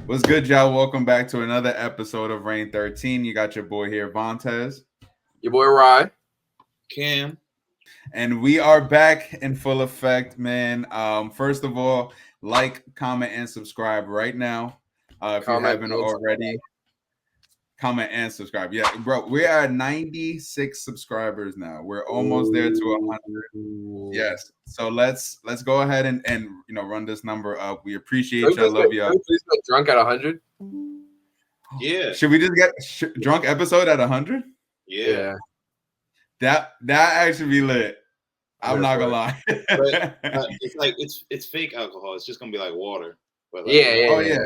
What's good, y'all? Welcome back to another episode of Reign 13. You got your boy here, Vontez. Your boy, Rye. Cam. And we are back in full effect, man. First of all, like, comment, and subscribe right now. If you haven't already. Comment and subscribe. Yeah, bro, we are at 96 subscribers now. We're almost there to 100. Yes. So let's go ahead and run this number up. We appreciate y'all. Love y'all. Please get drunk at 100. Yeah. Should we just get drunk episode at 100? Yeah. That actually be lit. I'm not gonna lie. But it's like it's fake alcohol. It's just gonna be like water. But like, yeah.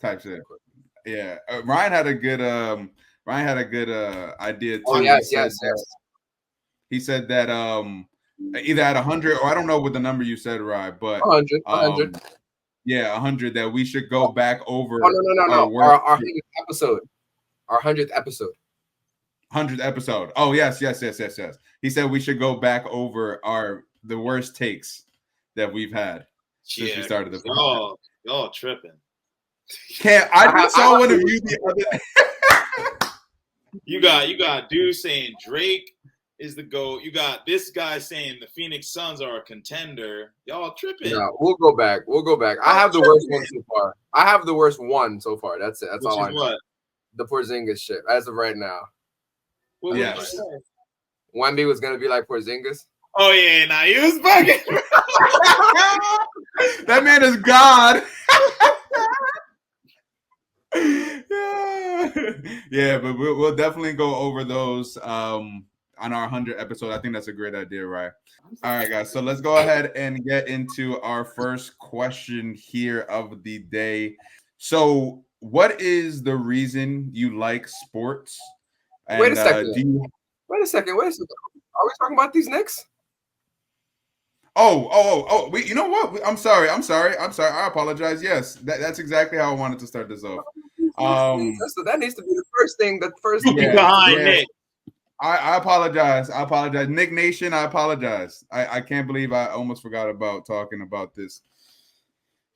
Type shit. Yeah, Ryan had a good idea too. Oh yes. He said that either at 100 or I don't know what the number you said, Ryan, but 100. Yeah, 100 that we should go back over. Oh no. Our 100th episode. Our 100th episode. 100th episode. Oh yes. He said we should go back over the worst takes that we've had since we started the podcast. Y'all tripping. I just saw one of you the other day. You got dude saying Drake is the GOAT. You got this guy saying the Phoenix Suns are a contender. Y'all tripping. No, we'll go back. I have the worst one so far. I have the worst one so far. That's it. That's all I know. What? The Porzingis shit as of right now. What yes. Wemby was gonna be like Porzingis. Oh yeah, nah, he was bugging. That man is God. Yeah, but we'll definitely go over those on our 100th episode. I think that's a great idea, right? All right, guys. So let's go ahead and get into our first question here of the day. So, what is the reason you like sports? And, Wait a second. Wait a second. Are we talking about these Knicks? Oh! You know what? I'm sorry. I apologize. Yes, that's exactly how I wanted to start this off. So that needs to be the first thing. Behind Nick. I apologize. Nick Nation, I apologize. I can't believe I almost forgot about talking about this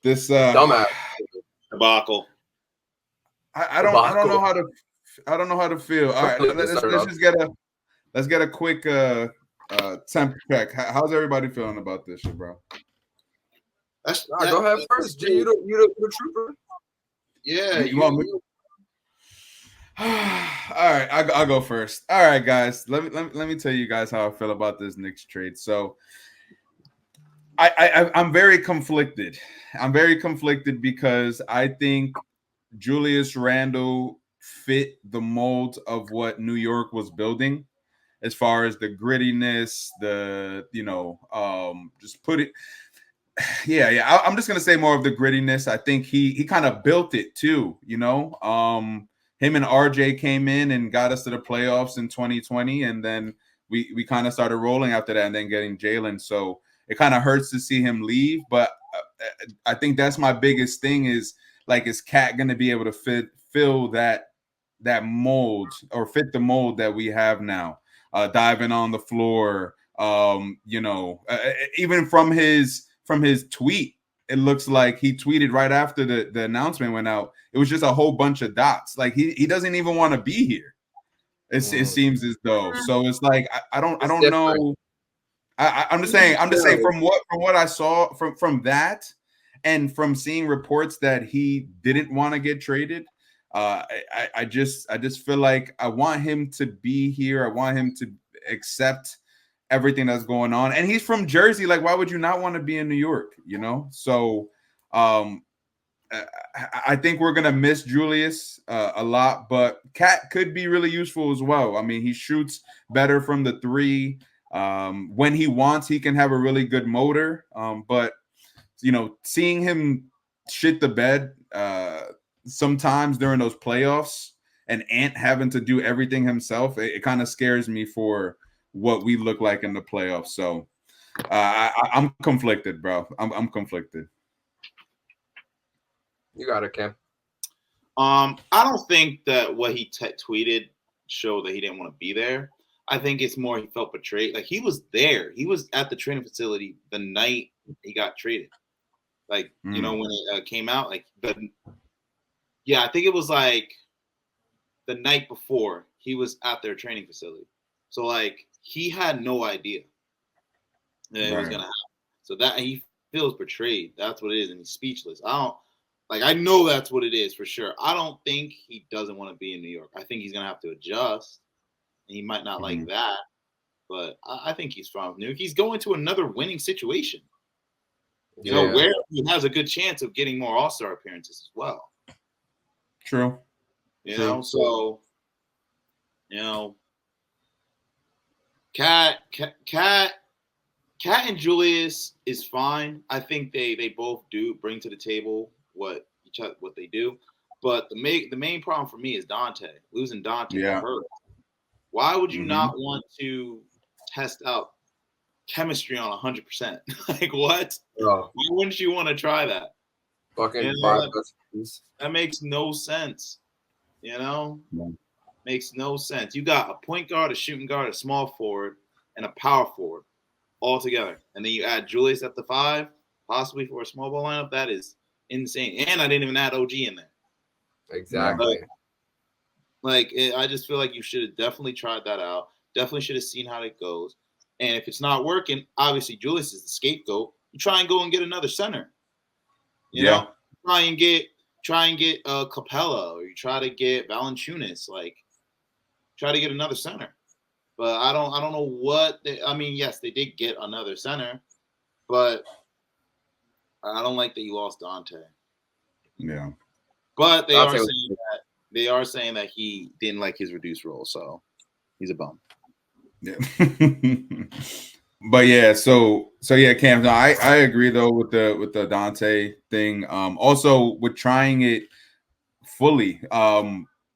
dumbass debacle. I don't know how to feel. All right, let's get a quick temp check. How's everybody feeling about this shit, bro? Go ahead first. G, you the trooper. Yeah, you want me? All right, I'll go first. All right, guys, let me tell you guys how I feel about this Knicks trade. So, I'm very conflicted. I'm very conflicted because I think Julius Randle fit the mold of what New York was building, as far as the grittiness, just put it. Yeah. I'm just gonna say more of the grittiness. I think he kind of built it too. Him and RJ came in and got us to the playoffs in 2020, and then we kind of started rolling after that, and then getting Jalen. So it kind of hurts to see him leave, but I think that's my biggest thing is Cat gonna be able to fill that mold or fit the mold that we have now? Diving on the floor, even from his tweet, it looks like he tweeted right after the announcement went out. It was just a whole bunch of dots. Like he doesn't even want to be here. It seems as though. So it's like I don't know. I'm just saying from what I saw from that, and from seeing reports that he didn't want to get traded. I just feel like I want him to be here. I want him to accept everything that's going on. And he's from Jersey. Like, why would you not want to be in New York? So I think we're gonna miss Julius a lot, but Cat could be really useful as well. I mean, he shoots better from the three. When he wants, he can have a really good motor. But seeing him shit the bed sometimes during those playoffs and Ant having to do everything himself, it kind of scares me for what we look like in the playoffs. So I'm conflicted, bro. I'm conflicted. You got it, Cam. I don't think that what he tweeted showed that he didn't want to be there. I think it's more he felt betrayed. Like, he was there. He was at the training facility the night he got traded. Like, you know, when it came out, like I think it was like the night before he was at their training facility. So like he had no idea that it was gonna happen. So that he feels betrayed. That's what it is, and he's speechless. I know that's what it is for sure. I don't think he doesn't want to be in New York. I think he's gonna have to adjust. And he might not like that, but I think he's from New York. He's going to another winning situation. You know, where he has a good chance of getting more All-Star appearances as well. True. You know, so you know, Cat and Julius is fine. I think they both do bring to the table what they do. But the main problem for me is Dante. Losing Dante hurt. Why would you not want to test out chemistry on 100%? Like what? Why wouldn't you want to try that? Fucking that makes no sense. You know, makes no sense. You got a point guard, a shooting guard, a small forward, and a power forward all together, and then you add Julius at the 5, possibly for a small ball lineup. That is insane. And I didn't even add OG in there. Exactly. I just feel like you should have definitely tried that out. Definitely should have seen how it goes. And if it's not working, obviously Julius is the scapegoat. You try and go and get another center. You know, try and get Capella, or you try to get Valanciunas. Like, try to get another center. But I don't know what yes, they did get another center, but I don't like that you lost Dante. Yeah. But they are saying that he didn't like his reduced role, so he's a bum. Yeah. But yeah, so yeah, Cam. No, I agree though with the Dante thing. Also with trying it fully.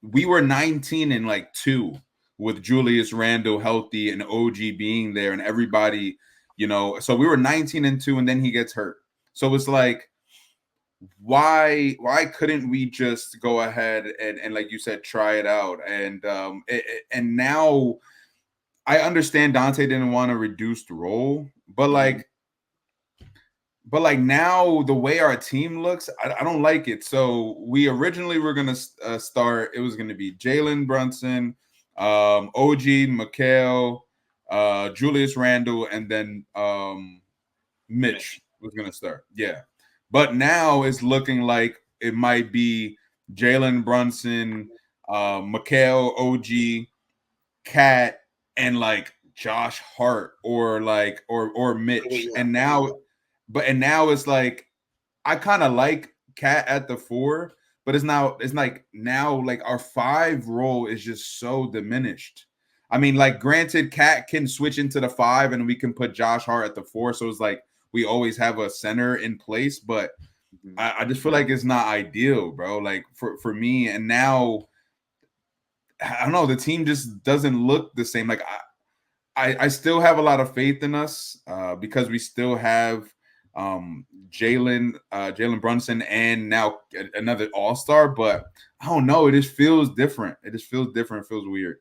We were 19-2 with Julius Randle healthy and OG being there and everybody, you know. So we were 19-2, and then he gets hurt. So it's like, why couldn't we just go ahead and like you said, try it out? And now I understand Dante didn't want a reduced role, but now the way our team looks, I don't like it. So we originally were gonna start. It was gonna be Jalen Brunson, OG, Mikal, Julius Randle, and then Mitch was gonna start. Yeah, but now it's looking like it might be Jalen Brunson, Mikal, OG, Cat, and like Josh Hart or Mitch. And now it's like I kind of like Cat at the 4, but it's like now our 5 role is just so diminished. I mean, like, granted, Cat can switch into the 5 and we can put Josh Hart at the 4, so it's like we always have a center in place, but I just feel like it's not ideal, bro. Like for me, and now I don't know, the team just doesn't look the same. Like I still have a lot of faith in us because we still have Jalen Brunson and now another All-Star, but I don't know. It just feels different. It feels weird.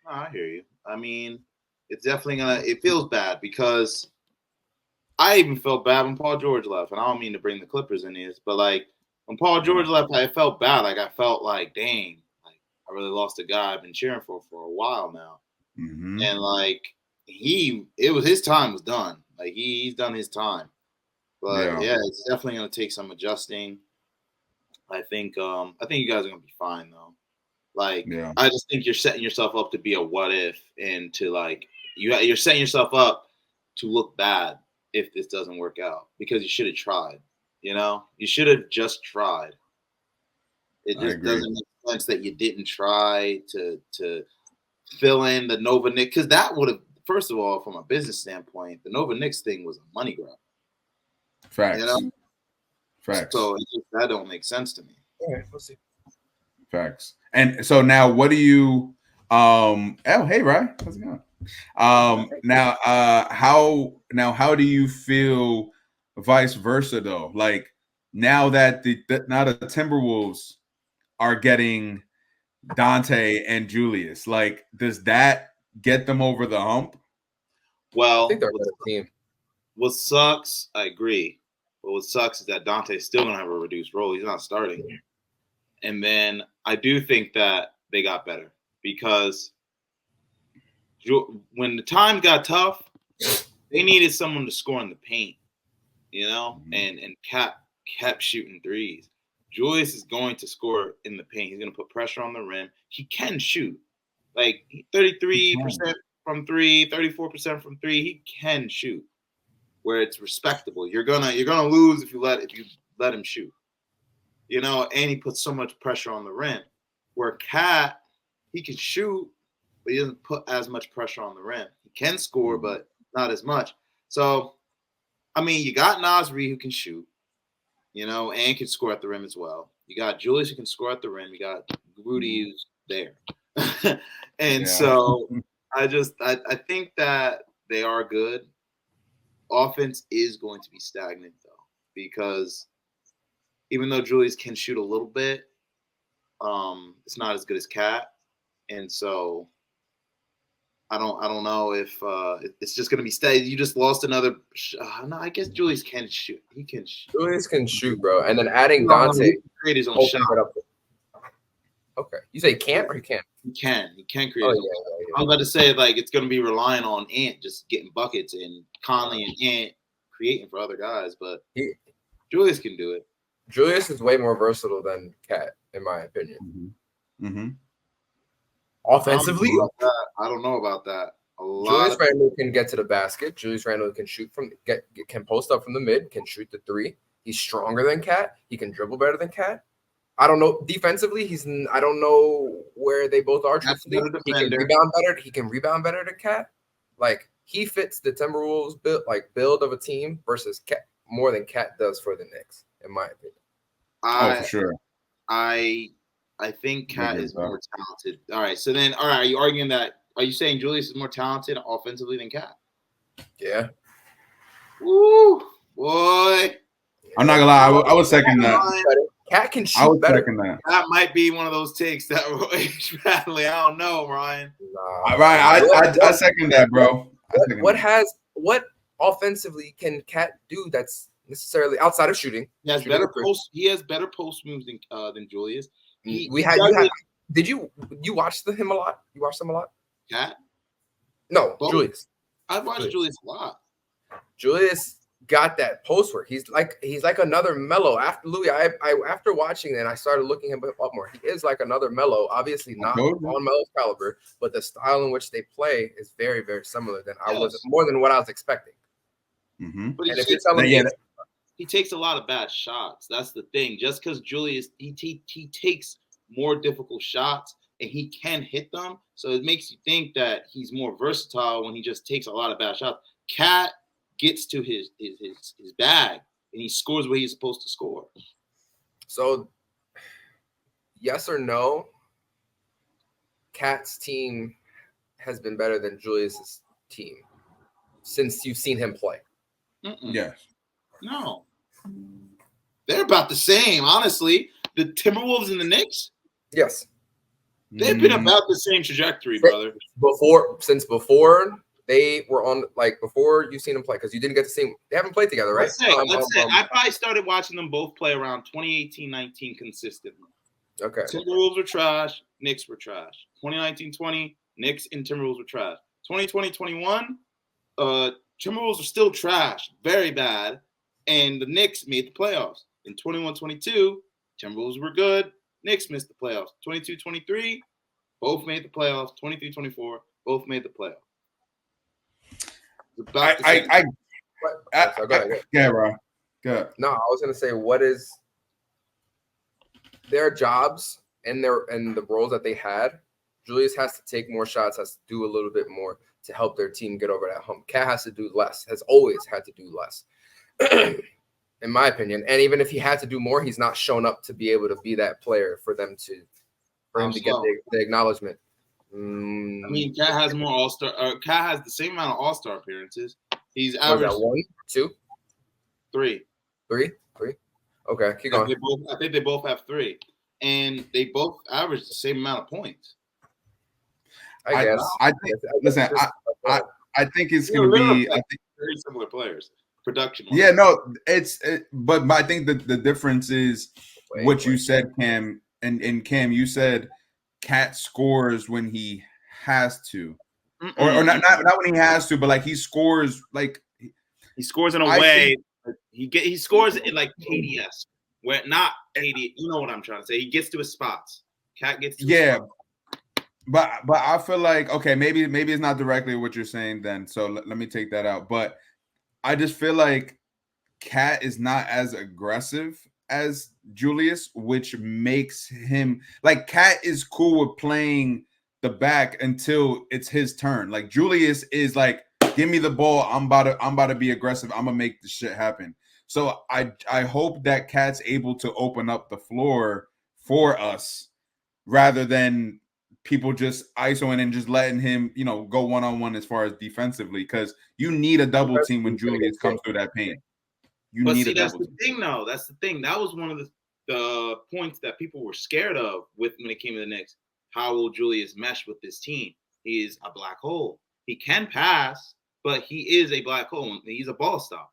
Oh, I hear you. I mean, it's definitely it feels bad because I even felt bad when Paul George left, and I don't mean to bring the Clippers in this, but like when Paul George left, I felt bad. Like I felt like, dang, like I really lost a guy I've been cheering for a while now. Mm-hmm. And like his time was done. Like he's done his time. But yeah, it's definitely gonna take some adjusting. I think you guys are gonna be fine though. Like I just think you're setting yourself up to be a what if, and to like you're setting yourself up to look bad if this doesn't work out, because you should have tried. You know, you should have just tried. It just doesn't make sense that you didn't try to fill in the Nova Knicks, because that would have, first of all, from a business standpoint, the Nova Knicks thing was a money grab. Facts. You know? Facts. So that don't make sense to me. All right, we'll see. Facts. And so now, what do you? Hey, Ryan, how's it going? Now how do you feel vice versa though? Like now that the Timberwolves are getting Dante and Julius, like does that get them over the hump? Well, I think they're a better team. What sucks, I agree. But what sucks is that Dante's still going to have a reduced role. He's not starting. And then I do think that they got better because when the time got tough, they needed someone to score in the paint, and Cat kept shooting threes. Julius is going to score in the paint. He's going to put pressure on the rim. He can shoot. Like 33% from 3, 34% from 3. He can shoot where it's respectable. You're gonna lose if you let him shoot. And he puts so much pressure on the rim. Where Cat, he can shoot, but he doesn't put as much pressure on the rim. He can score, but not as much. So, I mean, you got Nasri who can shoot, and can score at the rim as well. You got Julius who can score at the rim. You got Rudy who's there. So I think that they are good. Offense is going to be stagnant though, because even though Julius can shoot a little bit, it's not as good as Cat, and so I don't know if it's just going to be steady. You just lost another. No, I guess Julius can shoot. He can shoot. Julius can shoot, bro, and then adding Dante. Create his own shot. Okay, you say can't or he can't? He can create his own shot. I'm about to say it's going to be relying on Ant just getting buckets and Conley and Ant creating for other guys, but Julius can do it. Julius is way more versatile than Cat, in my opinion. Offensively, I don't know about that. Julius Randle can get to the basket. Julius Randle can shoot can post up from the mid, can shoot the 3. He's stronger than Cat. He can dribble better than Cat. I don't know defensively. I don't know where they both are. He can rebound better. He can rebound better than Cat. Like he fits the Timberwolves build of a team versus Cat more than Cat does for the Knicks, in my opinion. For sure. I think Cat is more talented. All right. So then, are you arguing that? Are you saying Julius is more talented offensively than Cat? Yeah. Woo, boy. I'm not gonna lie. I would second that. Cat can shoot better. That might be one of those takes that Bradley. I don't know, Ryan. Ryan, I second that, bro. What offensively can Cat do that's necessarily outside of shooting? He has better post. He has better post moves than Julius. Did you watch him a lot? You watched him a lot? Cat? No, both. Julius. I've watched Julius a lot. Julius got that post work. He's like another Melo. After Louis, after watching it, I started looking him up more. He is like another Melo. Obviously not on Melo's caliber, but the style in which they play is very, very similar more than what I was expecting. But he takes a lot of bad shots. That's the thing. Just because Julius he takes more difficult shots and he can hit them, so it makes you think that he's more versatile when he just takes a lot of bad shots. Cat gets to his bag and he scores what he's supposed to score. So, yes or no? Cat's team has been better than Julius's team since you've seen him play. Yes. No. They're about the same, honestly. The Timberwolves and the Knicks? Yes. They've been about the same trajectory, brother. Since before they were on, before you've seen them play, because you didn't get to see them. They haven't played together, right? Let's say I probably started watching them both play around 2018-19 consistently. Okay. Timberwolves were trash. Knicks were trash. 2019-20, Knicks and Timberwolves were trash. 2020-21, Timberwolves are still trash, very bad, and the Knicks made the playoffs. In 21-22, Timberwolves were good. Knicks missed the playoffs. 22-23, both made the playoffs. 23-24, both made the playoffs. Go ahead. No, I was gonna say, what is their jobs and the roles that they had? Julius has to take more shots, has to do a little bit more to help their team get over that hump. Cat has to do less, has always had to do less, in my opinion. And even if he had to do more, he's not shown up to be able to be that player for him to get the acknowledgement. I mean, Cat has more All-Star. Cat has the same amount of All-Star appearances. He's averaged 1, 2, 3. 3. Okay, keep going. I think they both have 3, and they both average the same amount of points. I guess. I think it's going to be. I think very similar players production. Yeah, no, but I think the difference is what you said, Cam, and Cam, you said Cat scores when he has to, or not when he has to, but like he scores like he scores in a way he scores in like KDS, where not KD. You know what I'm trying to say? He gets to his spots. Cat gets to his spots. But I feel like okay, maybe it's not directly what you're saying then. So let me take that out. But I just feel like Cat is not as aggressive as Julius, which makes him like Cat is cool with playing the back until it's his turn. Like Julius is like, give me the ball. I'm about to be aggressive. I'm gonna make the shit happen. So I hope that Cat's able to open up the floor for us rather than people just isoing and just letting him, go one-on-one as far as defensively, because you need a double team when Julius comes through that paint. That's the thing, though. That's the thing. That was one of the points that people were scared of when it came to the Knicks. How will Julius mesh with this team? He is a black hole. He can pass, but he is a black hole. He's a ball stopper.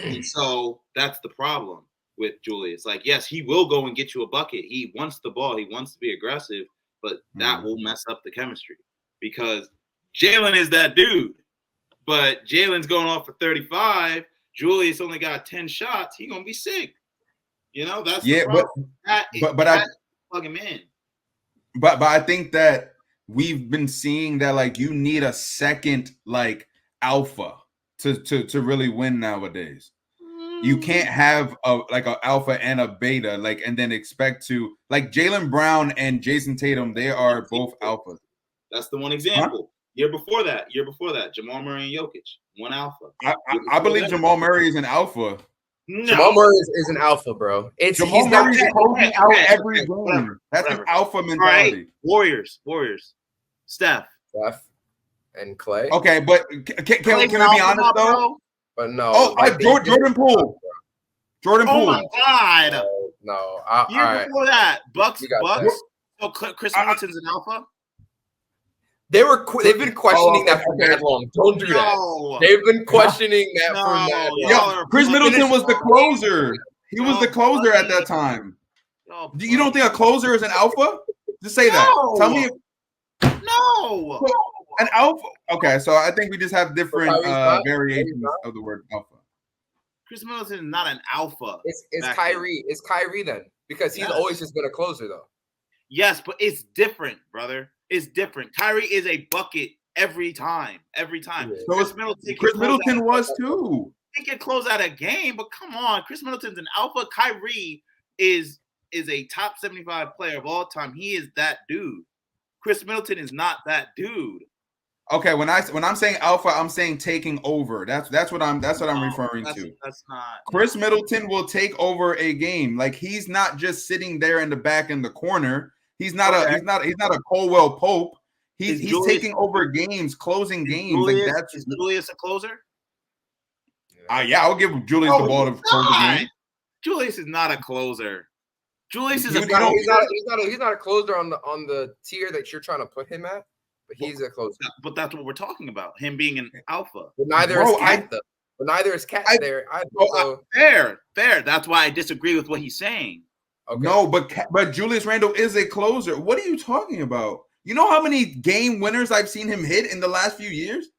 And so that's the problem with Julius. Like, yes, he will go and get you a bucket. He wants the ball. He wants to be aggressive, but that will mess up the chemistry because Jalen is that dude. But Jalen's going off for 35. Julius only got 10 shots. He's gonna be sick. That's the problem. But I plug him in. But I think that we've been seeing that like you need a second like alpha to really win nowadays. You can't have a alpha and a beta and then expect to like Jaylen Brown and Jason Tatum. They are both alphas. That's the one example. Huh? Year before that, Jamal Murray and Jokic, one alpha. I believe Jamal Murray is an alpha. No. Jamal Murray is an alpha, bro. Jamal Murray is closing out every game. That's an alpha mentality. Right. Warriors. Steph, and Clay. Okay, but can we be honest though? But no. Jordan Poole. Jordan Poole. Oh my God. No. Year before that, Bucks. So Chris Middleton's an alpha. They've been questioning that for that long. Don't do that. They've been questioning that for that long. Chris Middleton was the closer. He was the closer at that time. You don't think a closer is an alpha? Just say that. Tell me. No. An alpha. Okay, so I think we just have different variations of the word alpha. Chris Middleton is not an alpha. It's Kyrie. It's Kyrie then, because he's always just been a closer though. Yes, but it's different, brother. It's different. Kyrie is a bucket every time. Yeah. So Chris Middleton was too. He can close out a game, but come on, Chris Middleton's an alpha. Kyrie is a top 75 player of all time. He is that dude. Chris Middleton is not that dude. Okay, when I'm saying alpha, I'm saying taking over. That's what I'm referring to. That's not. Chris Middleton will take over a game. Like he's not just sitting there in the back in the corner. He's not a Colwell Pope. He's taking over games, closing games. Is Julius a closer? Yeah, I'll give Julius the ball to close the game. Julius is not a closer. Julius is he's not a closer on the tier that you're trying to put him at, but he's a closer. But that's what we're talking about. Him being an alpha. But neither is Cat though. But neither is Cat there. Fair. That's why I disagree with what he's saying. Okay. No, but Julius Randle is a closer. What are you talking about? You know how many game winners I've seen him hit in the last few years?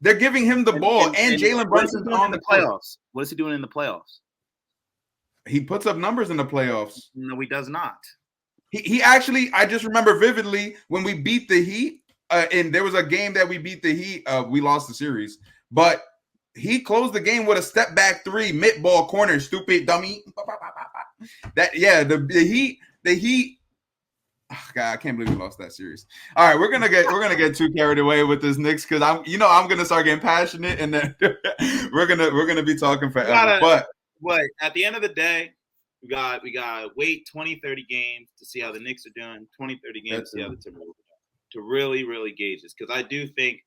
They're giving him the ball, and Jalen Brunson's on the playoffs. What is he doing in the playoffs? He puts up numbers in the playoffs. No, he does not. He actually, I just remember vividly when we beat the Heat, and there was a game that we beat the Heat. We lost the series, but he closed the game with a step back three, mid ball corner, stupid dummy. The Heat. Oh, God, I can't believe we lost that series. All right, we're gonna get too carried away with this Knicks because I'm gonna start getting passionate, and then we're gonna be talking forever. But at the end of the day, we got wait 20, 30 games to see how the Knicks are doing. 20, 30 games to see how the Timberwolves are doing, to really, really gauge this, because I do think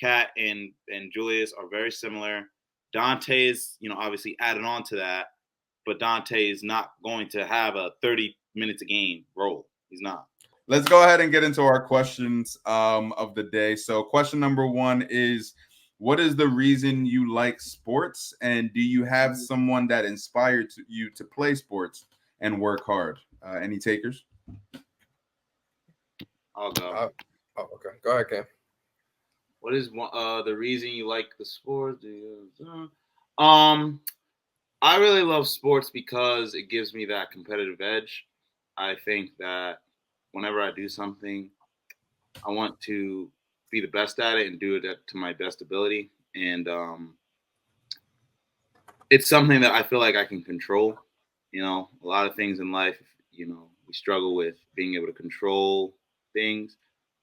Cat and Julius are very similar. Dante is, obviously added on to that, but Dante is not going to have a 30 minutes a game role. He's not. Let's go ahead and get into our questions of the day. So question number one is, what is the reason you like sports, and do you have someone that inspired you to play sports and work hard? Any takers? I'll go. Okay. Go ahead, Cam. What is the reason you like the sport? I really love sports because it gives me that competitive edge. I think that whenever I do something, I want to be the best at it and do it to my best ability. And it's something that I feel like I can control. You know, a lot of things in life, you know, we struggle with being able to control things,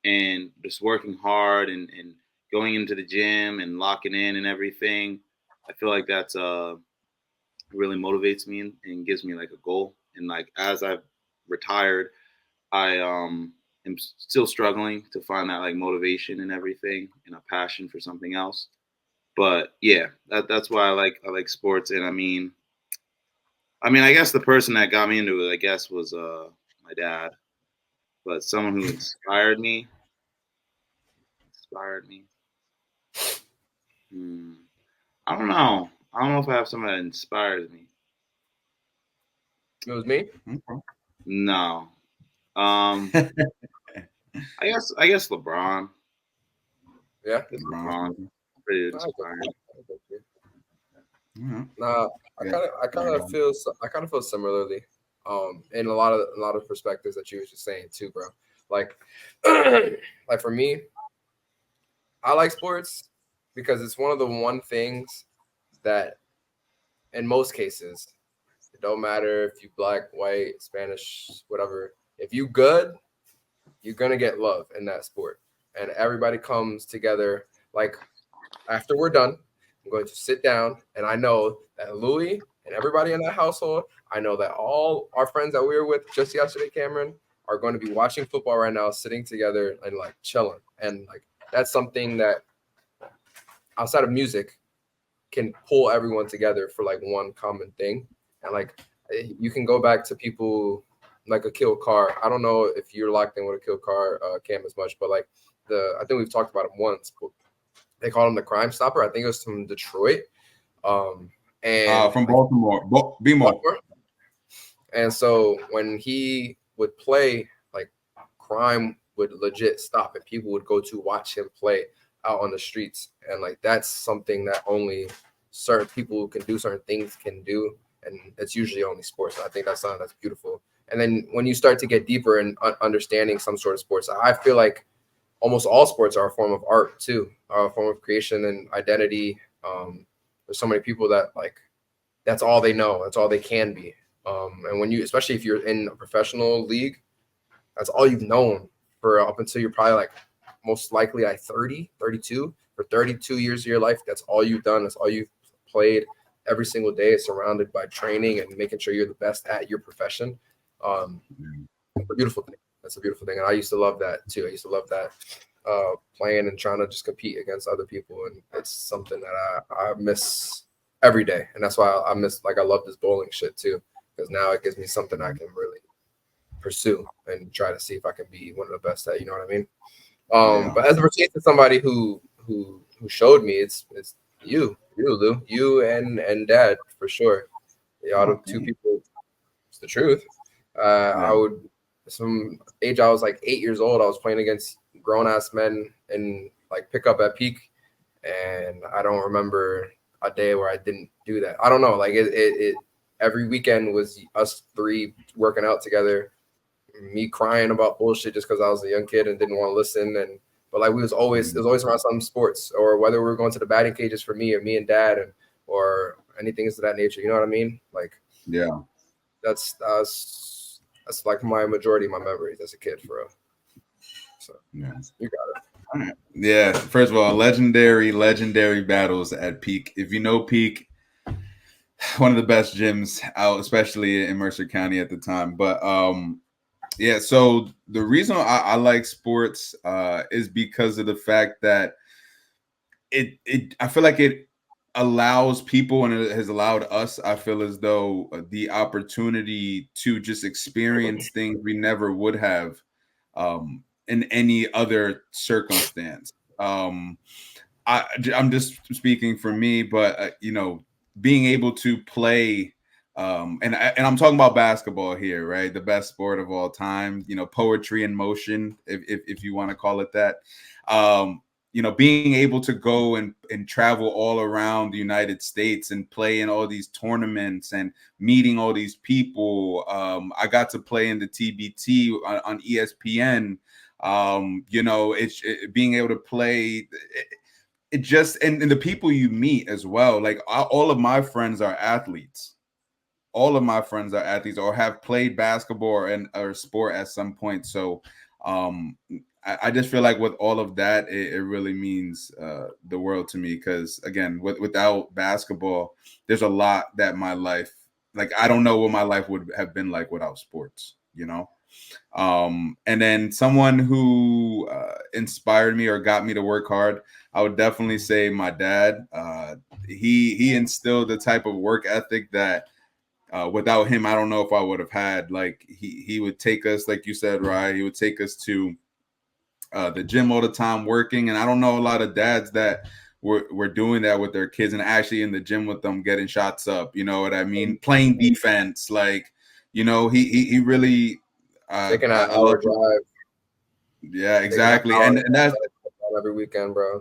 and just working hard and going into the gym and locking in and everything. I feel like that's really motivates me and gives me like a goal. And like as I've retired, I am still struggling to find that like motivation and everything and a passion for something else. But yeah, that's why I like sports. And I mean, I guess the person that got me into it, I guess, was my dad. But someone who inspired me. I don't know. I don't know if I have someone that inspires me. It was me. No. I guess LeBron. Yeah. LeBron. Pretty inspiring. Nah, I kind of feel similarly. In a lot of perspectives that you were just saying too, bro. Like, like for me, I like sports because it's one of the things that, in most cases, it don't matter if you black, white, Spanish, whatever. If you good, you're gonna get love in that sport, and everybody comes together. Like after we're done, I'm going to sit down, and I know that Louis and everybody in that household, I know that all our friends that we were with just yesterday, Cameron, are going to be watching football right now, sitting together and like chilling. And like that's something that outside of music can pull everyone together for like one common thing. And like you can go back to people like a Kill Car. I don't know if you're locked in with a Kill Car, Cam, as much, but like I think we've talked about it once. But they call him the Crime Stopper. I think it was from Detroit. And from Baltimore. Baltimore. And so when he would play, like crime would legit stop and people would go to watch him play out on the streets. And like that's something that only certain people who can do certain things can do. And it's usually only sports. So I think that's something that's beautiful. And then when you start to get deeper in understanding some sort of sports, I feel like almost all sports are a form of art too, a form of creation and identity. There's so many people that like that's all they know, that's all they can be. And when you, especially if you're in a professional league, that's all you've known for up until you're probably like most likely like 30, 32, for 32 years of your life. That's all you've done. That's all you've played every single day, surrounded by training and making sure you're the best at your profession. It's a beautiful thing. That's a beautiful thing. And I used to love that too. I used to love that playing and trying to just compete against other people. And it's something that I miss every day. And that's why I miss, like, I love this bowling shit too, because now it gives me something I can really pursue and try to see if I can be one of the best at, you know what I mean? But as it pertains to somebody who showed me, it's you, Lou, you and Dad, for sure. Y'all the two people. It's the truth. I would, some age, I was like 8 years old. I was playing against grown ass men in like pickup at Peak, and I don't remember a day where I didn't do that. I don't know. Like it every weekend was us three working out together, me crying about bullshit just because I was a young kid and didn't want to listen. But like it was always around some sports, or whether we were going to the batting cages for me or me and Dad, or anything of that nature. You know what I mean? Like, yeah, that's like my majority of my memories as a kid, for real. So yeah, you got it. All right. Yeah, first of all, legendary battles at Peak. If you know Peak, one of the best gyms out, especially in Mercer County at the time. But yeah, so the reason I like sports is because of the fact that I feel like it allows people, and it has allowed us, I feel as though, the opportunity to just experience things we never would have in any other circumstance. I'm just speaking for me, but being able to play, and I'm talking about basketball here, right? The best sport of all time, poetry in motion, if you want to call it that. Being able to go and travel all around the United States and play in all these tournaments and meeting all these people. I got to play in the TBT on ESPN. It's being able to play. It just and the people you meet as well. Like all of my friends are athletes. All of my friends are athletes or have played basketball or sport at some point. So I just feel like with all of that, it really means the world to me. Because again, without basketball, there's a lot that my life, like I don't know what my life would have been like without sports. And then someone who inspired me or got me to work hard, I would definitely say my dad. He instilled the type of work ethic that without him, I don't know if I would have had. Like he would take us, like you said, right? He would take us to the gym all the time working. And I don't know a lot of dads that were doing that with their kids and actually in the gym with them, getting shots up. You know what I mean? Playing defense. Like, he really taking an hour drive. Yeah, exactly. And that's every weekend, bro.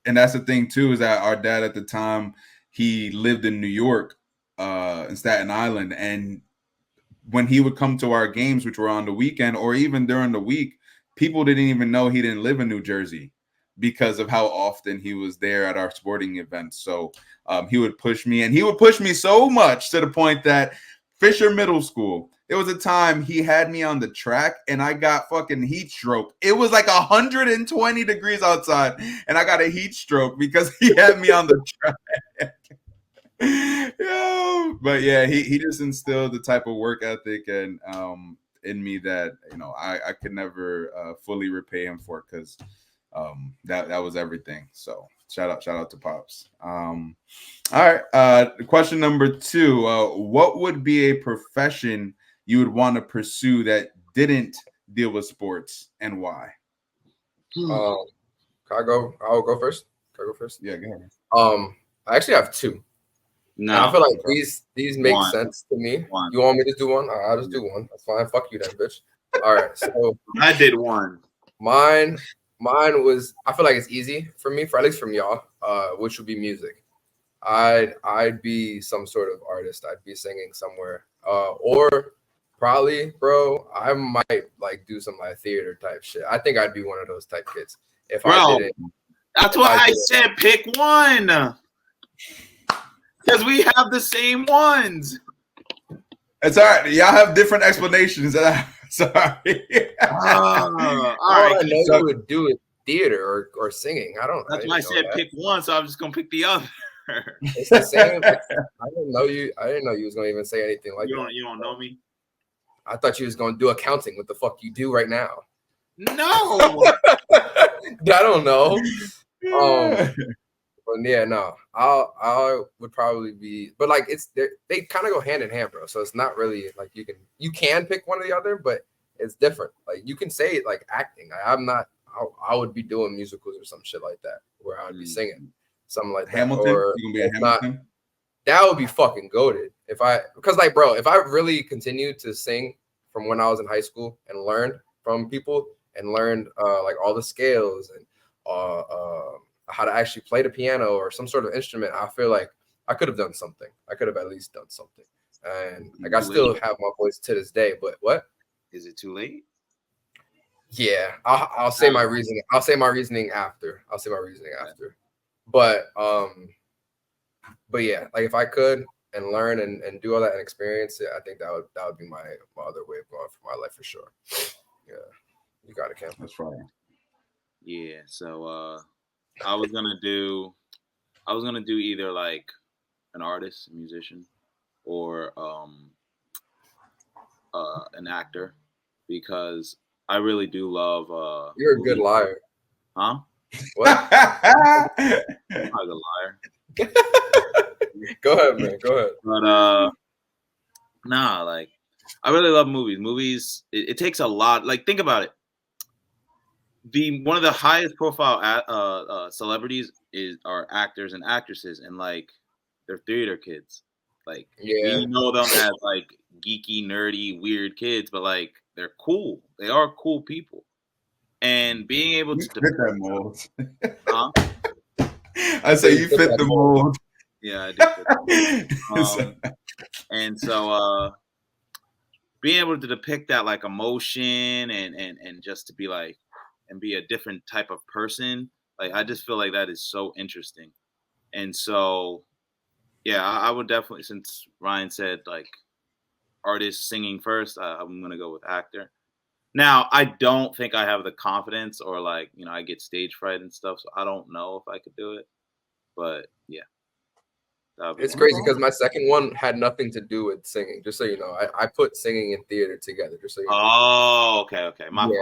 And that's the thing too, is that our dad at the time, he lived in New York, in Staten Island. And when he would come to our games, which were on the weekend or even during the week, people didn't even know he didn't live in New Jersey because of how often he was there at our sporting events. So he would push me, and he would push me so much to the point that Fisher Middle School, there was a time he had me on the track and I got fucking heat stroke. It was like 120 degrees outside and I got a heat stroke because he had me on the track. But yeah, he just instilled the type of work ethic and in me that I could never fully repay him for, because that was everything. So shout out to Pops. All right, question number 2: what would be a profession you would want to pursue that didn't deal with sports, and why? I'll go first. Can I go first? Yeah, go ahead. I actually have 2. No, and I feel like these make sense to me. You want me to do one? I'll just do one. That's fine. Fuck you then, bitch. All right. So I did one. Mine was, I feel like it's easy for me, at least from y'all, which would be music. I'd be some sort of artist. I'd be singing somewhere. Or probably, bro, I might like do some like theater type shit. I think I'd be one of those type kids. I didn't. That's why I said pick one. Because we have the same ones. It's all right. Y'all have different explanations. Sorry. All right. I know you would do it theater or singing. That's why I said pick one, so I'm just gonna pick the other. It's the same. I didn't know you was gonna even say anything like that. You don't know me? I thought you was gonna do accounting. What the fuck you do right now? No. I don't know. But yeah, no. I would probably be, but like they kind of go hand in hand, bro. So it's not really like you can pick one or the other, but it's different. Like you can say it like acting. I would be doing musicals or some shit like that where I would be singing something like that. Hamilton. Or you gonna be a Hamilton? That would be fucking goated because like, bro, if I really continued to sing from when I was in high school and learned from people and learned like all the scales and how to actually play the piano or some sort of instrument, I feel like I could have done something. I could have at least done something. And like I still have my voice to this day, but what? Is it too late? Yeah, I'll say my reasoning. I'll say my reasoning after. But yeah, like if I could and learn and do all that and experience it, I think that would be my other way of going for my life for sure. Yeah, you got it, Cam. That's right. Yeah, so I was gonna do either like an artist, a musician, or an actor, because I really do love. You're a good liar. Huh? What? I'm not a liar. Go ahead, man. Go ahead. But nah, like I really love movies. Movies, it takes a lot. Like think about it. one of the highest profile celebrities are actors and actresses, and like they're theater kids. Like we know them as like geeky, nerdy, weird kids, but like they're cool. They are cool people, and being able to fit that mold. Huh? I say you fit the mold. Yeah, I do fit the mold. And so being able to depict that like emotion and just to be like and be a different type of person, like I just feel like that is so interesting. And so yeah, I would definitely, since Ryan said like artist singing first, I'm gonna go with actor. Now I don't think I have the confidence, or like, you know, I get stage fright and stuff, so I don't know if I could do it. But yeah. It's crazy because my second one had nothing to do with singing. Just so you know, I put singing and theater together. Just so you know. Oh, okay. My fault.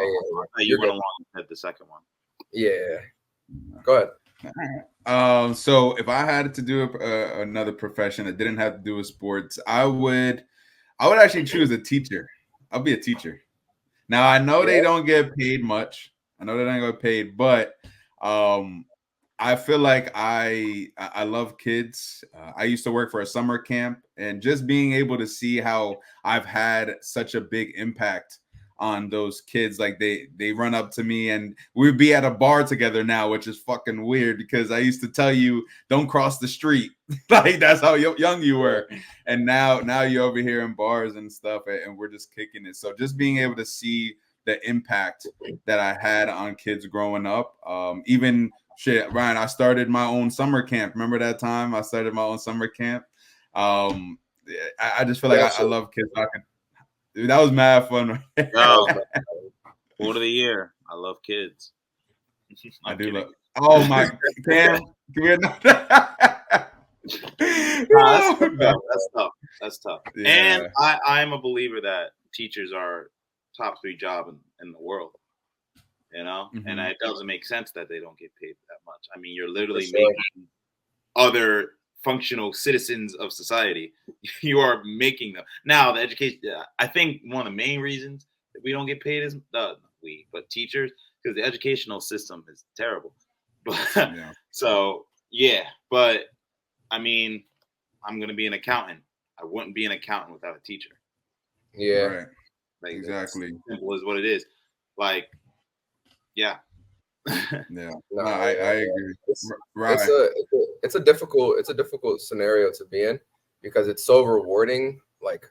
Yeah. You went along with the second one. Yeah. Go ahead. So if I had to do another profession that didn't have to do with sports, I would actually choose a teacher. I'll be a teacher. Now I know they don't get paid much. I know they don't get paid, but I feel like I love kids. I used to work for a summer camp, and just being able to see how I've had such a big impact on those kids. Like they run up to me, and we'd be at a bar together now, which is fucking weird because I used to tell you don't cross the street. Like that's how young you were, and now you're over here in bars and stuff, and we're just kicking it. So just being able to see the impact that I had on kids growing up, even. Shit, Ryan, I started my own summer camp. Remember that time I started my own summer camp? I just feel like I love kids. Dude, that was mad fun. Quote of the year. I love kids. I do love. Oh my, Cam, that's tough. Yeah. And I'm a believer that teachers are top 3 job in the world. You know, and it doesn't make sense that they don't get paid that much. I mean, you're literally making other functional citizens of society. You are making them. Now, the education, I think one of the main reasons that we don't get paid is but teachers, because the educational system is terrible. But so, yeah, but I mean, I'm going to be an accountant. I wouldn't be an accountant without a teacher. Yeah. Right. Like, exactly. Simple as what it is. Like, yeah. Yeah. No, I agree. It's a difficult scenario to be in because it's so rewarding, like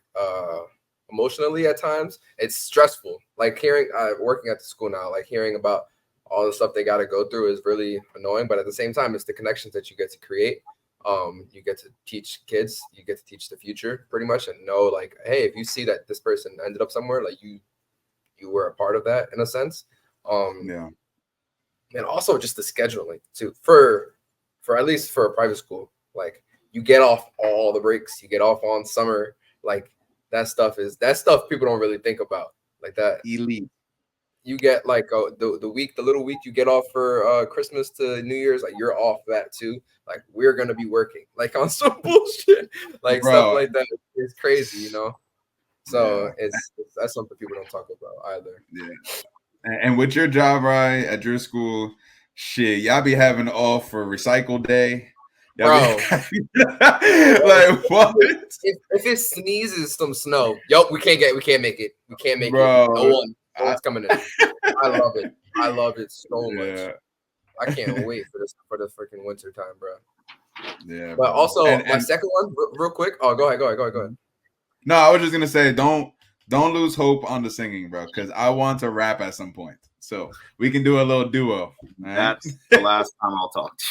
emotionally at times. It's stressful. Like hearing working at the school now, like hearing about all the stuff they got to go through is really annoying. But at the same time, it's the connections that you get to create. You get to teach kids, you get to teach the future pretty much, and know like, hey, if you see that this person ended up somewhere, like you were a part of that in a sense. And also just the scheduling too for at least for a private school, like you get off all the breaks, you get off on summer, like that stuff people don't really think about like that. Elite. You get like the little week you get off for Christmas to New Year's, like you're off that too. Like we're gonna be working like on some bullshit, like stuff like that. It's crazy, you know. So it's that's something people don't talk about either. Yeah. And with your job, right, at your school, shit, y'all be having off for recycle day. Bro, like what? If it sneezes some snow, we can't make it. We can't make Bro, it. No one's coming in. I love it so much. I can't wait for the freaking winter time, bro. Yeah. But also my second one, real quick. Oh, go ahead. No, I was just gonna say, don't lose hope on the singing, bro, because I want to rap at some point. So we can do a little duo. Right? That's the last time I'll talk to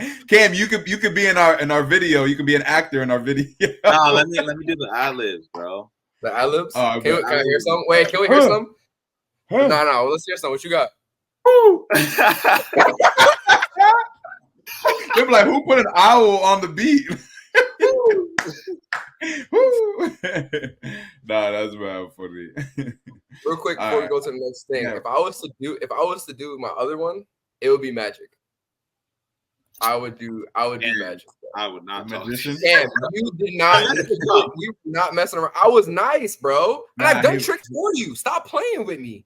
you. Cam, you could be in our video. You could be an actor in our video. No, let me do the ad-libs, bro. The ad-libs? Can I hear some? Wait, can we hear some? No. Let's hear some. What you got? They're like, who put an owl on the beat? Nah, that's bad funny. Real quick before we go to the next thing, if I was to do my other one, it would be Magic. I would do Magic. I would not talk to Magician? you. Damn, you did not. You not messing around. I was nice, bro. And I've done tricks for you. Stop playing with me.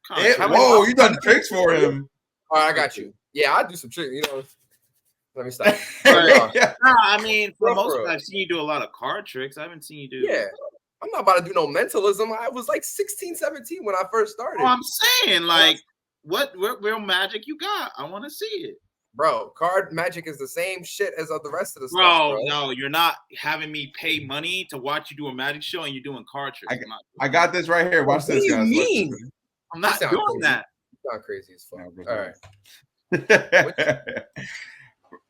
Whoa, you done tricks for him. All right, I got you. Yeah, I do some tricks. You know, let me stop. Nah, I mean, for most of it, I've seen you do a lot of card tricks. I haven't seen you do. Yeah, I'm not about to do no mentalism. I was like 16, 17 when I first started. Oh, I'm saying, like, what real magic you got? I want to see it. Bro, card magic is the same shit as the rest of the stuff. Bro, no, you're not having me pay money to watch you do a magic show and you're doing card tricks. I got this right here. Watch this, guys. What do you mean? I'm not doing crazy. that. You sound crazy as fuck. All right.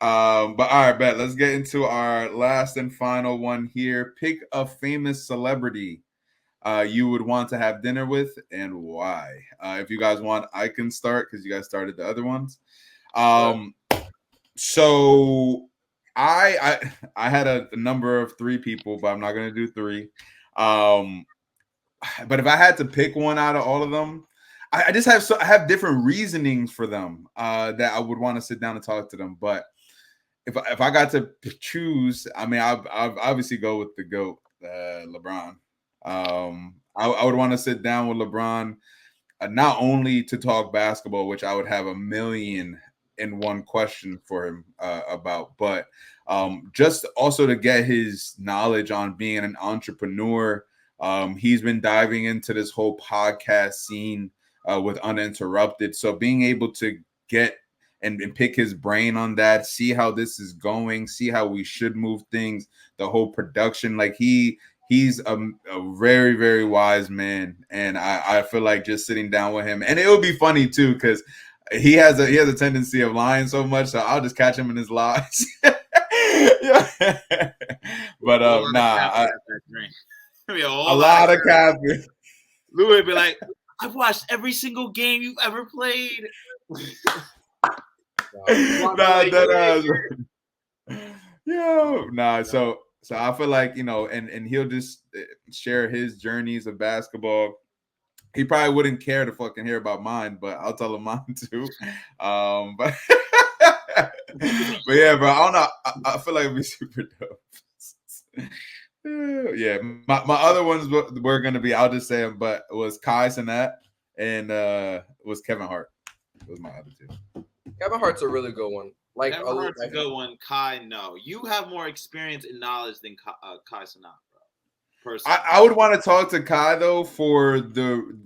But all right, bet. Let's get into our last and final one here. Pick a famous celebrity you would want to have dinner with and why. If you guys want, I can start because you guys started the other ones. So I had a number of 3 people, but I'm not gonna do 3. But if I had to pick one out of all of them, I just have different reasonings for them that I would want to sit down and talk to them. But if I got to choose, I mean, I'll obviously go with the GOAT, LeBron. I would want to sit down with LeBron, not only to talk basketball, which I would have 1,000,001 question for him about, but just also to get his knowledge on being an entrepreneur. He's been diving into this whole podcast scene with Uninterrupted. So being able to get and pick his brain on that, see how this is going, see how we should move things, the whole production, like he's a very, very wise man. And I feel like just sitting down with him, and it would be funny too, because he has a tendency of lying so much, so I'll just catch him in his lies. Yeah. But a lot of caffeine. Lou would be like, I've watched every single game you've ever played. So I feel like, and he'll just share his journeys of basketball. He probably wouldn't care to fucking hear about mine, but I'll tell him mine too. But yeah, bro, I don't know. I feel like it'd be super dope. Yeah, my other ones were gonna be, I'll just say them, but it was Cenat and was Kevin Hart. Was my other 2. Kevin Hart's a really good one. Like Kevin Hart's a good one. Kai, no, you have more experience and knowledge than Cenat, bro. Personally, I would want to talk to Kai though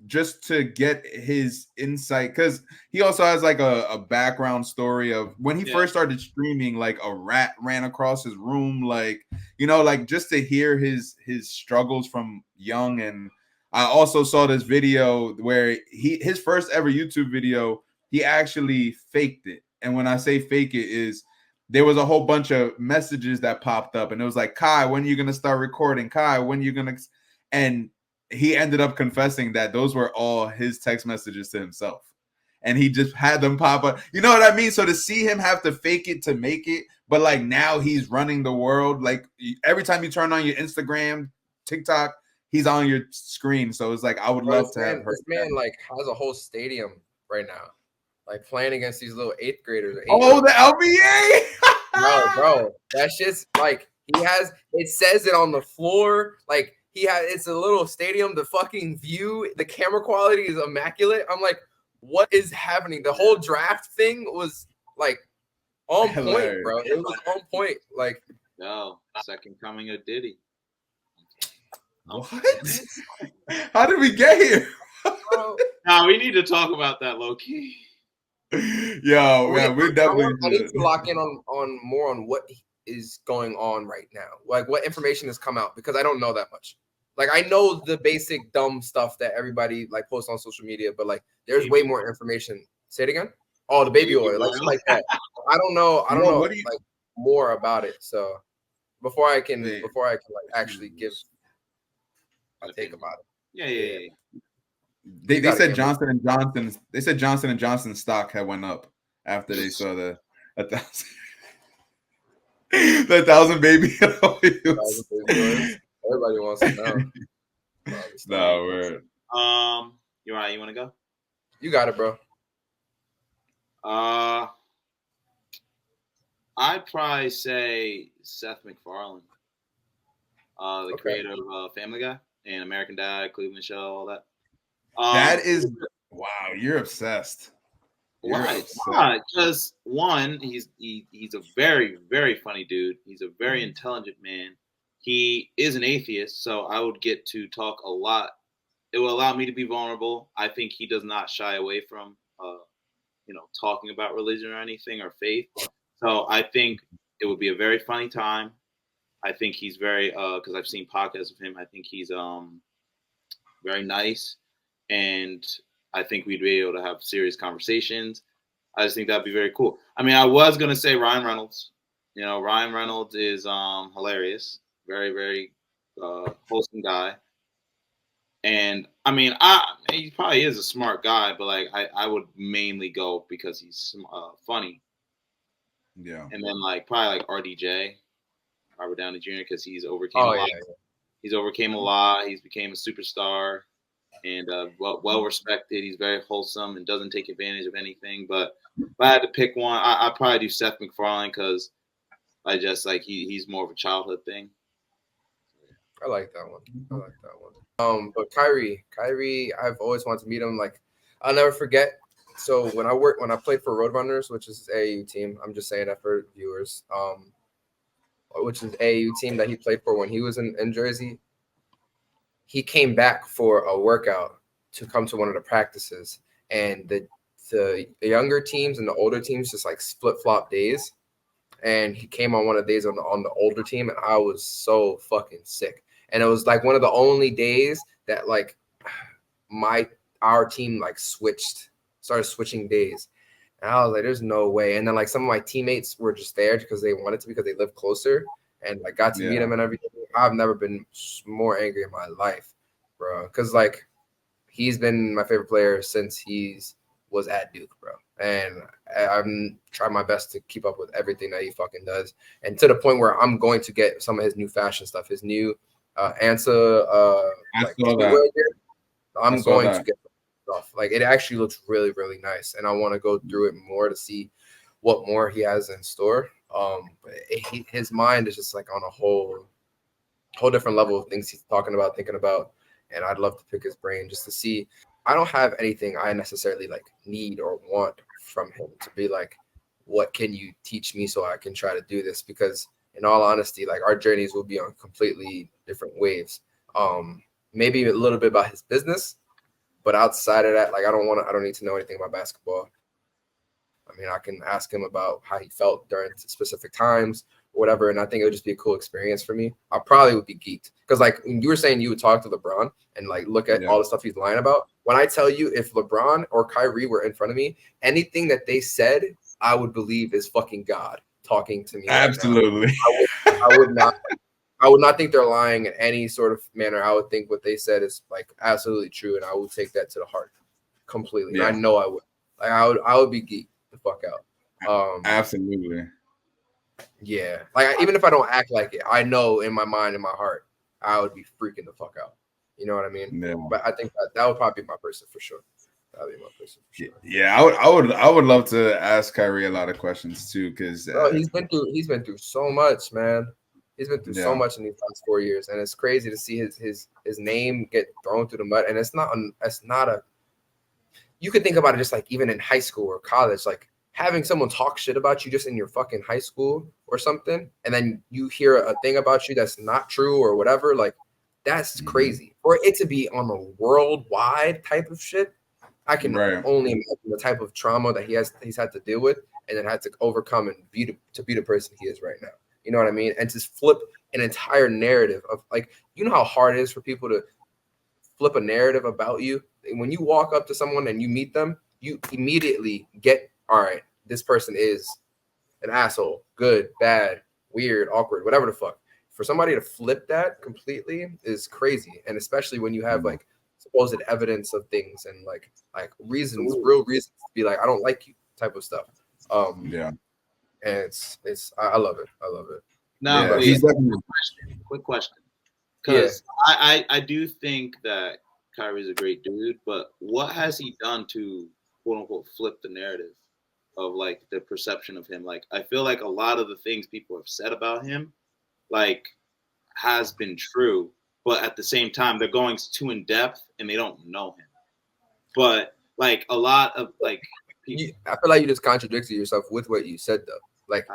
just to get his insight, because he also has like a background story of when he first started streaming, like a rat ran across his room, like like just to hear his struggles from young. And I also saw this video where his first ever YouTube video, he actually faked it. And when I say fake it, is there was a whole bunch of messages that popped up, and it was like, Kai, when are you going to start recording? Kai, when are you going to? And he ended up confessing that those were all his text messages to himself. And he just had them pop up. You know what I mean? So to see him have to fake it to make it, but like now he's running the world. Like every time you turn on your Instagram, TikTok, he's on your screen. So it's like, I would love to have this man like has a whole stadium right now, like playing against these little 8th graders. Oh, the LBA. bro, that shit's like, it says it on the floor. Like it's a little stadium. The fucking view, the camera quality is immaculate. I'm like, what is happening? The whole draft thing was like on point, bro. It was on point. Like, no, second coming of Diddy. What? How did we get here? Nah, we need to talk about that low key. Yo, man, we definitely I need to lock in on more on what is going on right now. Like what information has come out, because I don't know that much. Like I know the basic dumb stuff that everybody like posts on social media, but like there's way more information. Say it again. Oh, the baby oil, like that. I don't know like more about it. So before I can like actually give a take about it. Yeah. They said Johnson and Johnson's. They said Johnson and Johnson's stock had went up after they saw the 1,000 baby oils. Everybody wants to know. No, we're. You want to go? You got it, bro. I'd probably say Seth MacFarlane, the creator of Family Guy and American Dad, Cleveland Show, all that. That is wow. You're obsessed. Why? Why? Because one, he's a very, very funny dude. He's a very intelligent man. He is an atheist, so I would get to talk a lot. It will allow me to be vulnerable. I think he does not shy away from, talking about religion or anything or faith. So I think it would be a very funny time. I think he's very, because I've seen podcasts of him. I think he's very nice, and I think we'd be able to have serious conversations. I just think that'd be very cool. I mean, I was gonna say Ryan Reynolds. Ryan Reynolds is hilarious, very, very wholesome guy. And I mean, he probably is a smart guy, but like I would mainly go because he's funny. Yeah. And then like probably like RDJ, Robert Downey Jr. because he's overcame a lot. Yeah. He's overcame a lot. He's became a superstar and well respected. He's very wholesome and doesn't take advantage of anything. But if I had to pick one, I'd probably do Seth MacFarlane because I just like he's more of a childhood thing. I like that one. But Kyrie, I've always wanted to meet him. Like, I'll never forget. So when I played for Roadrunners, which is AAU team, I'm just saying that for viewers, which is AAU team that he played for when he was in Jersey. He came back for a workout to come to one of the practices, and the younger teams and the older teams just like flip-flop days. And he came on one of the days on the older team, and I was so fucking sick. And it was like one of the only days that like our team like started switching days. And I was like, there's no way. And then like some of my teammates were just there because they wanted to because they live closer and like got to meet him and everything. I've never been more angry in my life, bro. Because like he's been my favorite player since was at Duke, bro. And I'm trying my best to keep up with everything that he fucking does. And to the point where I'm going to get some of his new fashion stuff, his new Ansa I'm going to get stuff. Like it actually looks really, really nice. And I want to go through it more to see what more he has in store. His mind is just like on a whole different level of things he's talking about, thinking about. And I'd love to pick his brain just to see. I don't have anything I necessarily like need or want from him to be like, what can you teach me so I can try to do this? Because in all honesty, like our journeys will be on completely different waves. Maybe a little bit about his business, but outside of that, like I don't need to know anything about basketball. I mean, I can ask him about how he felt during specific times or whatever. And I think it would just be a cool experience for me. I probably would be geeked. Because like you were saying, you would talk to LeBron and like look at all the stuff he's lying about. When I tell you if LeBron or Kyrie were in front of me, anything that they said, I would believe is fucking God talking to me. Absolutely. Right now. I would not think they're lying in any sort of manner. I would think what they said is like absolutely true. And I would take that to the heart completely. Yeah. I know I would. Like I would be geeked the fuck out. Absolutely. Yeah. Like even if I don't act like it, I know in my mind, in my heart, I would be freaking the fuck out. You know what I mean? Yeah. But I think that would probably be my person for sure. That would be my person for sure. Yeah, I would love to ask Kyrie a lot of questions too, because he's been through so much, man. He's been through so much in these last 4 years, and it's crazy to see his name get thrown through the mud. And it's not a. You could think about it just like even in high school or college, like having someone talk shit about you just in your fucking high school or something, and then you hear a thing about you that's not true or whatever, like that's crazy. For it to be on a worldwide type of shit, I can only imagine the type of trauma that he's had to deal with and then had to overcome and be the person he is right now. You know what I mean? And to flip an entire narrative of like, you know how hard it is for people to flip a narrative about you. When you walk up to someone and you meet them, you immediately get, all right, this person is an asshole, good, bad, weird, awkward, whatever the fuck. For somebody to flip that completely is crazy. And especially when you have like supposed evidence of things and like reasons, real reasons to be like, I don't like you type of stuff. And it's I love it. I love it. Now, quick question. Because I do think that Kyrie's a great dude, but what has he done to quote unquote flip the narrative? like the perception of him. Like I feel like a lot of the things people have said about him, like, has been true, but at the same time they're going too in depth and they don't know him. But like a lot of like people, I feel like you just contradicted yourself with what you said though. Like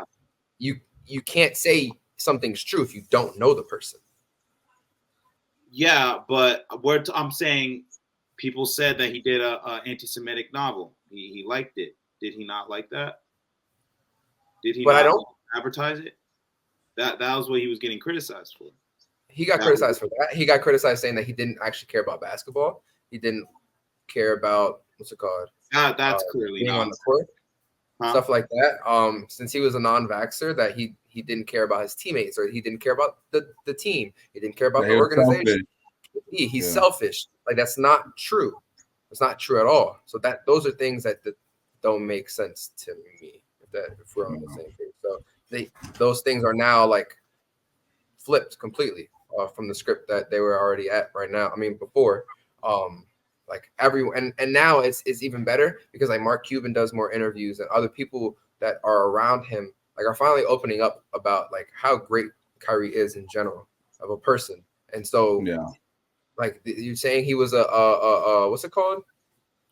you can't say something's true if you don't know the person. Yeah, but I'm saying people said that he did a anti-Semitic novel. He liked it. Did he not like that? Did he not advertise it? That was what he was getting criticized for. He got criticized for that. He got criticized saying that he didn't actually care about basketball. He didn't care about what's it called? That's clearly being not on the court. Stuff like that. Since he was a non-vaxxer, that he didn't care about his teammates, or he didn't care about the team. He didn't care about the organization. He's selfish. Like that's not true. It's not true at all. So those are things that don't make sense to me. If we're on the same page, so those things are now like flipped completely from the script that they were already at right now. I mean, before, like everyone, and now it's even better because like Mark Cuban does more interviews, and other people that are around him like are finally opening up about like how great Kyrie is in general of a person. And so like you're saying he was a what's it called?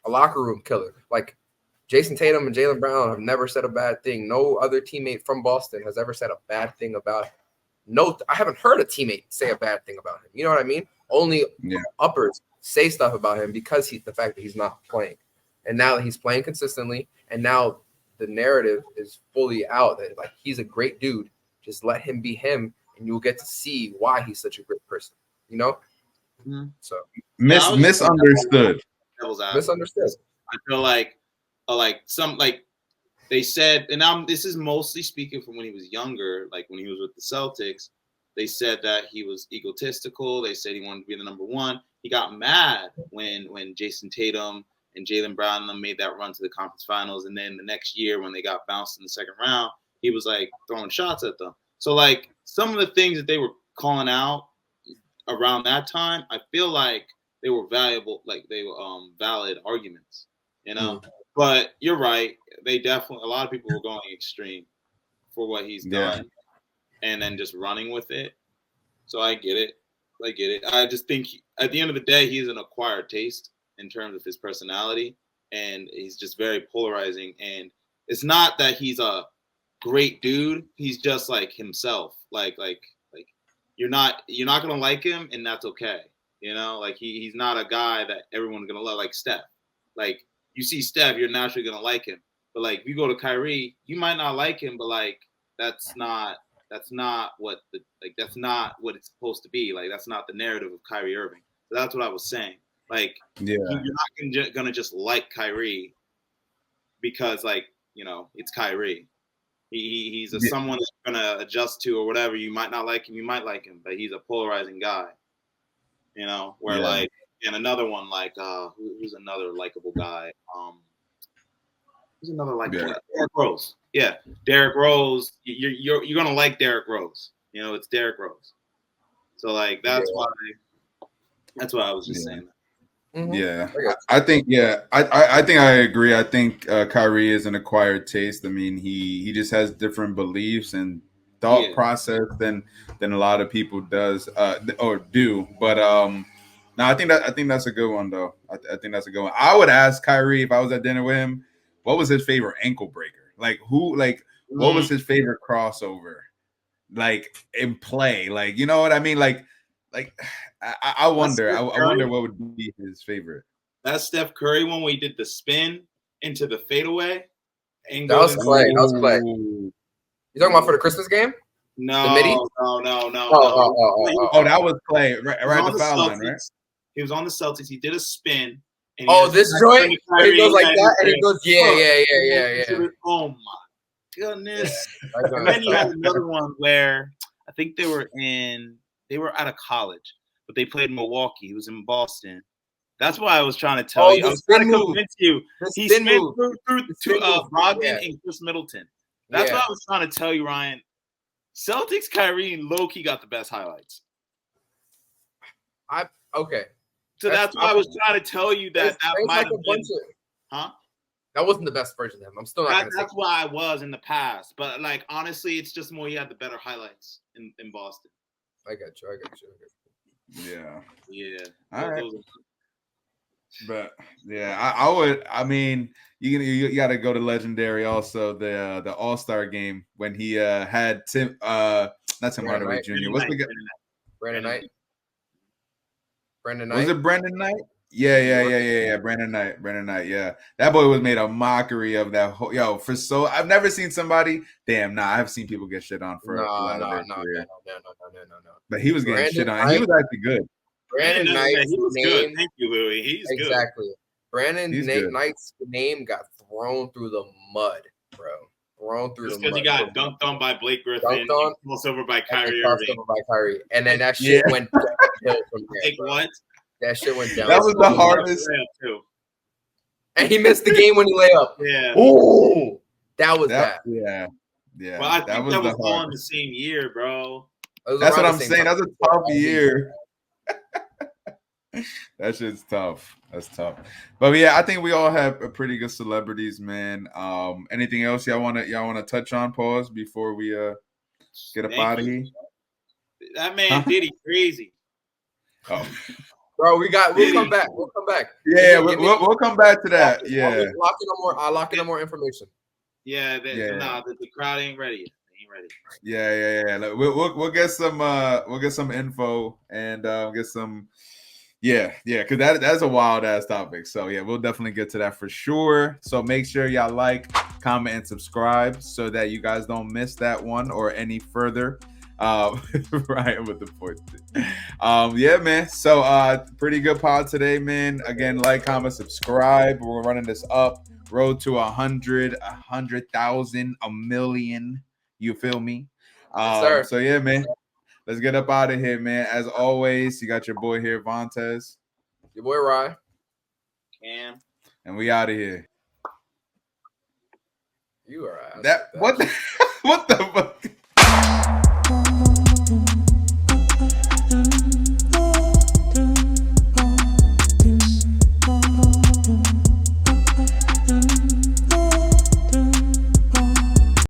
A locker room killer. Like Jason Tatum and Jaylen Brown have never said a bad thing. No other teammate from Boston has ever said a bad thing about him. No, I haven't heard a teammate say a bad thing about him. You know what I mean? Only uppers say stuff about him because the fact that he's not playing. And now that he's playing consistently, and now the narrative is fully out that like he's a great dude. Just let him be him, and you'll get to see why he's such a great person. You know? Mm-hmm. So misunderstood. Misunderstood. I feel like they said, and this is mostly speaking from when he was younger, like when he was with the Celtics, they said that he was egotistical. They said he wanted to be the number one. He got mad when Jason Tatum and Jaylen Brown and them made that run to the conference finals. And then the next year when they got bounced in the second round, he was like throwing shots at them. So like some of the things that they were calling out around that time, I feel like they were valuable, like they were valid arguments, you know. But you're right. They definitely, a lot of people were going extreme for what he's done and then just running with it. So I get it. I just think at the end of the day, he's an acquired taste in terms of his personality, and he's just very polarizing. And it's not that he's a great dude. He's just like himself. Like you're not gonna like him, and that's okay. You know, like he's not a guy that everyone's gonna love, like Steph. Like you see Steph, you're naturally gonna like him. But like if you go to Kyrie, you might not like him, but like that's not what that's not what it's supposed to be. Like that's not the narrative of Kyrie Irving. So that's what I was saying. Like you're not gonna just like Kyrie because like, you know, it's Kyrie. He's someone that's gonna adjust to or whatever. You might not like him, you might like him, but he's a polarizing guy. You know, where like, and another one like who's another likable guy? Who's another likable guy? Derrick Rose. Yeah, Derrick Rose. You're gonna like Derrick Rose. You know, it's Derrick Rose. So like that's why I was just saying that. Mm-hmm. Yeah, I think I think I agree. I think Kyrie is an acquired taste. I mean, he just has different beliefs and thought process than a lot of people does or do. But no, I think that's a good one though. I think that's a good one. I would ask Kyrie if I was at dinner with him, what was his favorite ankle breaker? Like what was his favorite crossover? Like in play, like, you know what I mean? Like I wonder. I wonder what would be his favorite. That Steph Curry one where he did the spin into the fadeaway. That was Clay. You talking about for the Christmas game? No, the midi? No. Oh, that was Clay right at the foul line, right? He was on the Celtics. He did a spin. And this joint? He goes like that, and he goes, yeah. Oh my goodness! And then he had another one where I think they were out of college, but they played in Milwaukee. He was in Boston. That's why I was trying to tell you. I was trying to convince you. He spin through Brogdon and Chris Middleton. That's what I was trying to tell you, Ryan. Celtics, Kyrie, and low-key got the best highlights. Okay. So that's why I was trying to tell you that might have been. That wasn't the best version of him. I'm still not going to say that's why I was in the past. But like honestly, it's just more he had the better highlights in Boston. I got you. Yeah. Yeah. All right. But yeah, I would. I mean, you got to go to legendary also the All-Star game when he had not Tim Hardaway Jr. What's the guy? Brandon Knight. Was it Brandon Knight? Yeah. Brandon Knight. Yeah, that boy was made a mockery of that whole. I've never seen somebody. Damn, nah, I've seen people get shit on for a lot of their career. No. But he was getting shit on. He was actually good. Brandon Knight's name. Thank you, Louis. He's good. Exactly. Brandon Knight's name got thrown through the mud, bro. Just because he got dunked on by Blake Griffin, crossed over by Kyrie Irving. And then that shit went downhill from there. Like what? That shit went down. That was the hardest. And he missed the game when he lay up. Yeah. Oh, that was bad. Yeah. Well, I think that was all in the same year, bro. That's what I'm saying. That was a tough year. That shit's tough. That's tough. But yeah, I think we all have a pretty good celebrities, man. Anything else y'all wanna touch on? Pause before we get up out of here. That man Diddy crazy. Oh. Bro, we'll come back. We'll come back. Yeah, we'll come back to that. Yeah. I'll lock in on more information. Yeah, the crowd ain't ready. Yeah. We'll get some info and get some. Yeah, because that's a wild ass topic. So yeah, we'll definitely get to that for sure. So make sure y'all like, comment, and subscribe so that you guys don't miss that one or any further. Right with the point. Yeah, man. So pretty good pod today, man. Again, like, comment, subscribe. We're running this up. Road to 100,000, 1 million. You feel me? Yes, so yeah, man. Let's get up out of here, man. As always, you got your boy here, Vontez. Your boy Rye. Cam. And we out of here. You are what the